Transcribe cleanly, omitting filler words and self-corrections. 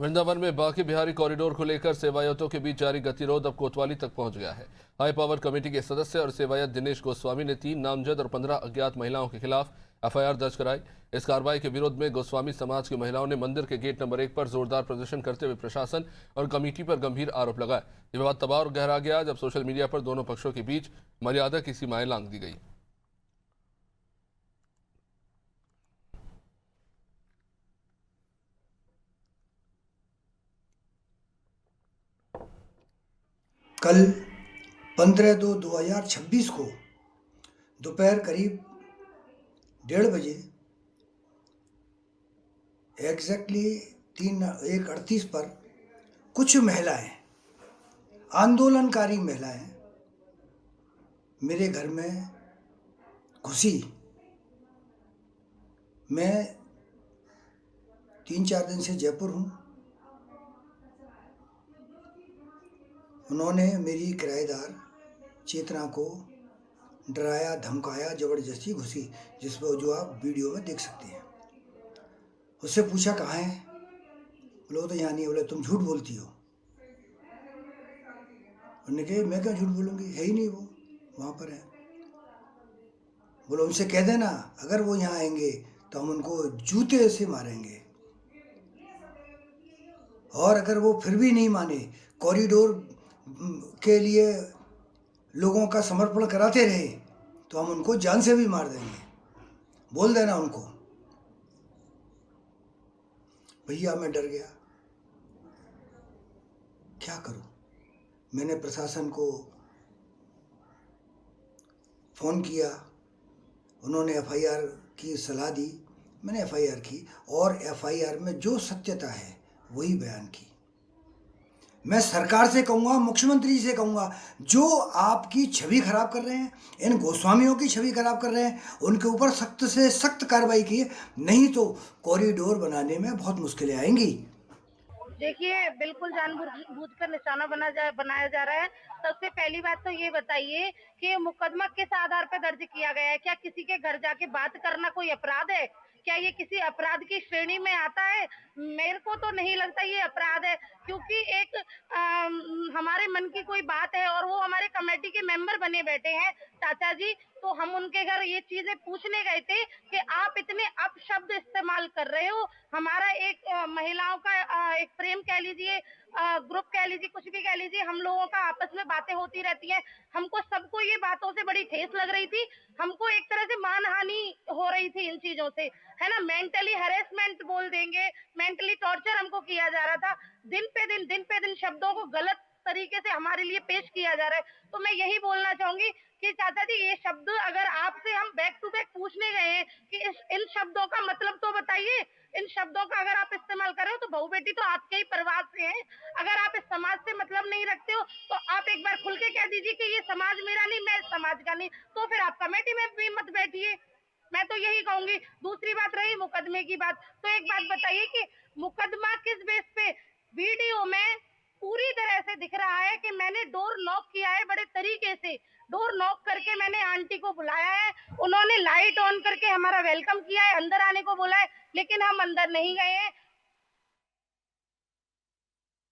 वृंदावन में बांके बिहारी कॉरिडोर को लेकर सेवायतों के बीच जारी गतिरोध अब कोतवाली तक पहुंच गया है। हाई पावर कमेटी के सदस्य और सेवायत दिनेश गोस्वामी ने 3 नामजद और 15 अज्ञात महिलाओं के खिलाफ एफआईआर दर्ज कराई। इस कार्रवाई के विरोध में गोस्वामी समाज की महिलाओं ने मंदिर के गेट नंबर 1 पर जोरदार प्रदर्शन करते हुए प्रशासन और कमेटी पर गंभीर आरोप लगाए। ये विवाद तबाह और गहरा गया जब सोशल मीडिया पर दोनों पक्षों के बीच मर्यादा की सीमाएं लांघ दी गई। कल 15/2/2026 को दोपहर करीब 1:30 एग्जैक्टली 1:38 पर कुछ महिलाएं, आंदोलनकारी महिलाएं मेरे घर में घुसी। मैं 3-4 दिन से जयपुर हूँ। उन्होंने मेरी किराएदार चेतना को डराया, धमकाया, ज़बरदस्ती घुसी, जिस पर जो आप वीडियो में देख सकते हैं। उससे पूछा कहाँ है, बोले वो तो यहाँ नहीं है। बोले तुम झूठ बोलती हो। उन्होंने कहा मैं क्यों झूठ बोलूँगी, है ही नहीं, वो वहाँ पर है। बोले उनसे कह देना अगर वो यहाँ आएंगे तो हम उनको जूते से मारेंगे, और अगर वो फिर भी नहीं माने, कॉरिडोर के लिए लोगों का समर्पण कराते रहे, तो हम उनको जान से भी मार देंगे, बोल देना उनको। भैया मैं डर गया, क्या करूं। मैंने प्रशासन को फ़ोन किया, उन्होंने एफआईआर की सलाह दी। मैंने एफआईआर की और एफआईआर में जो सत्यता है वही बयान की। मैं सरकार से कहूँगा, मुख्यमंत्री से कहूँगा, जो आपकी छवि खराब कर रहे हैं, इन गोस्वामियों की छवि खराब कर रहे हैं, उनके ऊपर सख्त से सख्त कार्रवाई की, नहीं तो कॉरिडोर बनाने में बहुत मुश्किलें आएंगी। देखिए, बिल्कुल जानबूझकर निशाना बनाया जा रहा है। सबसे पहली बात तो ये बताइए कि मुकदमा किस आधार पर दर्ज किया गया है? क्या किसी के घर जाके बात करना कोई अपराध है? क्या ये किसी अपराध की श्रेणी में आता है? मेरे को तो नहीं लगता ये अपराध है, क्योंकि एक हमारे मन की कोई बात है और वो हमारे कमेटी के मेंबर बने बैठे हैं चाचा जी, तो हम उनके घर ये चीजें पूछने गए थे कि आप इतने अपशब्द इस्तेमाल कर रहे हो। हमारा एक महिलाओं का एक प्रेम कह लीजिए, ग्रुप कह लीजिए, कुछ भी कह लीजिए, हम लोगों का आपस में बातें होती रहती हैं। हमको सबको ये बातों से बड़ी ठेस लग रही थी। हमको एक तरह से मानहानि हो रही थी इन चीजों से, है ना। मेंटली हैरेसमेंट बोल देंगे, मेंटली टॉर्चर हमको किया जा रहा था। दिन पे दिन शब्दों को गलत तरीके से हमारे लिए पेश किया जा रहा है। तो मैं यही बोलना चाहूंगी कि चाचा जी, ये शब्द अगर आपसे हम बैक टू बैक पूछने गए हैं कि इन शब्दों का मतलब तो बताइए। इन शब्दों का अगर आप इस्तेमाल कर रहे हो तो बहू बेटी तो आपके ही परिवार से हैं। अगर आप इस समाज से मतलब नहीं रखते हो तो आप एक बार खुल के कह दीजिए कि ये समाज मेरा नहीं, मैं इस समाज का नहीं, तो फिर आप कमेटी में भी मत बैठिए। मैं तो यही कहूंगी। दूसरी बात रही मुकदमे की बात, तो एक बात बताइए कि मुकदमा किस बेस पे? वीडियो में पूरी तरह से दिख रहा है कि मैंने डोर नॉक किया है, बड़े तरीके से डोर नॉक करके मैंने आंटी को बुलाया है। उन्होंने लाइट ऑन करके हमारा वेलकम किया है, अंदर आने को बोला है, लेकिन हम अंदर नहीं गए हैं।